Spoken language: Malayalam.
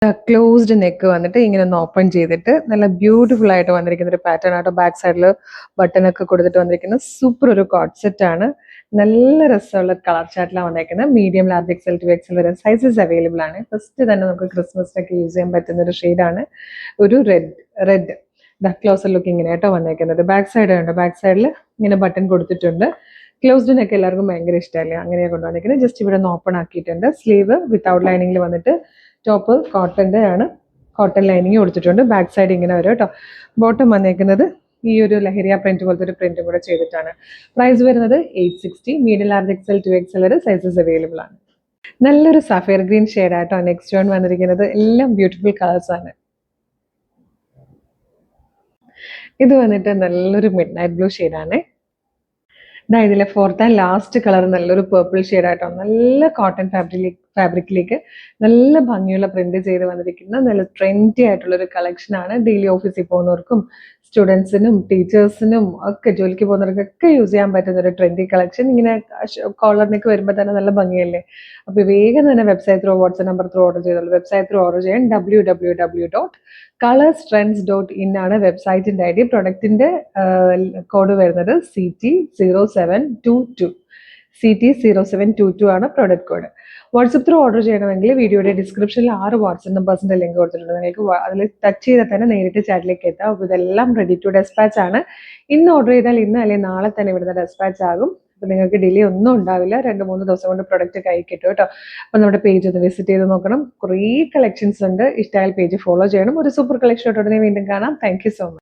ക്ലോസ്ഡ് നെക്ക് വന്നിട്ട് ഇങ്ങനെ ഒന്ന് ഓപ്പൺ ചെയ്തിട്ട് നല്ല ബ്യൂട്ടിഫുൾ ആയിട്ട് വന്നിരിക്കുന്ന ഒരു പാറ്റേൺ ആട്ടോ. ബാക്ക് സൈഡിൽ ബട്ടൺ ഒക്കെ കൊടുത്തിട്ട് വന്നിരിക്കുന്ന സൂപ്പർ ഒരു കോട്ട് സെറ്റ് ആണ്. നല്ല രസമുള്ള കളർ ചാർട്ടിലാണ് വന്നേക്കുന്നത്. മീഡിയം, ലാർജ്, എക്സൽ, 2XL വരെ സൈസസ് അവൈലബിൾ ആണ്. ഫസ്റ്റ് തന്നെ നമുക്ക് ക്രിസ്മസിനൊക്കെ യൂസ് ചെയ്യാൻ പറ്റുന്ന ഒരു ഷെയ്ഡാണ് ഒരു റെഡ് ക്ലോസർ ലുക്ക് ഇങ്ങനെ ആയിട്ടോ വന്നേക്കുന്നത്. ബാക്ക് സൈഡ് ഉണ്ട്, ബാക്ക് സൈഡിൽ ഇങ്ങനെ ബട്ടൺ കൊടുത്തിട്ടുണ്ട്. ക്ലോസ്ഡ് നെക്ക് എല്ലാവർക്കും ഭയങ്കര ഇഷ്ടമല്ലേ, അങ്ങനെയാണ് കൊണ്ടുവന്നിരിക്കുന്നത്. ജസ്റ്റ് ഇവിടെ ഒന്ന് ഓപ്പൺ ആക്കിയിട്ടുണ്ട്. സ്ലീവ് വിത്തൗട്ട് ലൈനിങ്ങിൽ വന്നിട്ട് ടോപ്പ് കോട്ടൻ്റെ ആണ്, കോട്ടൺ ലൈനിങ് കൊടുത്തിട്ടുണ്ട്. ബാക്ക് സൈഡ് ഇങ്ങനെ വരും കേട്ടോ. ബോട്ടം വന്നേക്കുന്നത് ഈ ഒരു ലഹരിയ പ്രിന്റ് പോലത്തെ ഒരു പ്രിന്റും കൂടെ ചെയ്തിട്ടാണ്. പ്രൈസ് വരുന്നത് 860. മീഡിയം, ലാർജ്, എക്സൽ, 2XL വരെ സൈസസ് അവൈലബിൾ ആണ്. നല്ലൊരു സഫയർ ഗ്രീൻ ഷെയ്ഡായിട്ടോ നെക്സ്റ്റ് വൺ വന്നിരിക്കുന്നത്. എല്ലാം ബ്യൂട്ടിഫുൾ കളേഴ്സ് ആണ്. ഇത് വന്നിട്ട് നല്ലൊരു മിഡ് നൈറ്റ് ബ്ലൂ ഷെയ്ഡാണ്. ഇതിലെ ഫോർത്ത് ആൻഡ് ലാസ്റ്റ് കളർ നല്ലൊരു പേർപ്പിൾ ഷെയ്ഡായിട്ടോ. നല്ല കോട്ടൺ ഫാബ്രിക്കിലേക്ക് നല്ല ഭംഗിയുള്ള പ്രിന്റ് ചെയ്ത് വന്നിരിക്കുന്ന നല്ല ട്രെൻഡി ആയിട്ടുള്ള ഒരു കളക്ഷൻ ആണ്. ഡെയിലി ഓഫീസിൽ പോകുന്നവർക്കും സ്റ്റുഡൻസിനും ടീച്ചേഴ്സിനും ഒക്കെ ജോലിക്ക് പോകുന്നവർക്കൊക്കെ യൂസ് ചെയ്യാൻ പറ്റുന്ന ഒരു ട്രെൻഡി കളക്ഷൻ. ഇങ്ങനെ കോളറിനൊക്കെ വരുമ്പോൾ തന്നെ നല്ല ഭംഗിയല്ലേ. അപ്പോൾ വേഗം തന്നെ website through, WhatsApp number through order ചെയ്തോളൂ. വെബ്സൈറ്റ് ത്രൂ ഓർഡർ ചെയ്യാൻ www.colorstrends.in ആണ് വെബ്സൈറ്റിന്റെ ഐഡി. പ്രൊഡക്റ്റിന്റെ കോഡ് വരുന്നത് CT0722. CT0722 ആണ് product code. WhatsApp through order ചെയ്യണമെങ്കിൽ വീഡിയോയുടെ ഡിസ്ക്രിപ്ഷനിൽ 6 വാട്സപ്പ് നമ്പേഴ്സിന്റെ ലിങ്ക് കൊടുത്തിട്ടുണ്ട്. നിങ്ങൾക്ക് അതിൽ ടച്ച് ചെയ്താൽ തന്നെ നേരിട്ട് ചാറ്റിലേക്ക് എത്താം. അപ്പോൾ ഇതെല്ലാം റെഡി ടു ഡെസ്പാച്ച് ആണ്. ഇന്ന് ഓർഡർ ചെയ്താൽ ഇന്ന് അല്ലെങ്കിൽ നാളെ തന്നെ ഇവിടുന്ന് ഡെസ്പാച്ച് ആകും. അപ്പോൾ നിങ്ങൾക്ക് ഡിലേ ഒന്നും ഉണ്ടാവില്ല. 2-3 ദിവസം കൊണ്ട് പ്രൊഡക്റ്റ് കൈ കിട്ടും കേട്ടോ. അപ്പോൾ നമ്മുടെ പേജ് ഒന്ന് വിസിറ്റ് ചെയ്ത് നോക്കണം. കുറേ കളക്ഷൻസ് ഉണ്ട്. ഇഷ്ടമായാൽ പേജ് ഫോളോ ചെയ്യണം. ഒരു സൂപ്പർ കളക്ഷൻ ഉടനെ വീണ്ടും കാണാം. Thank you so much.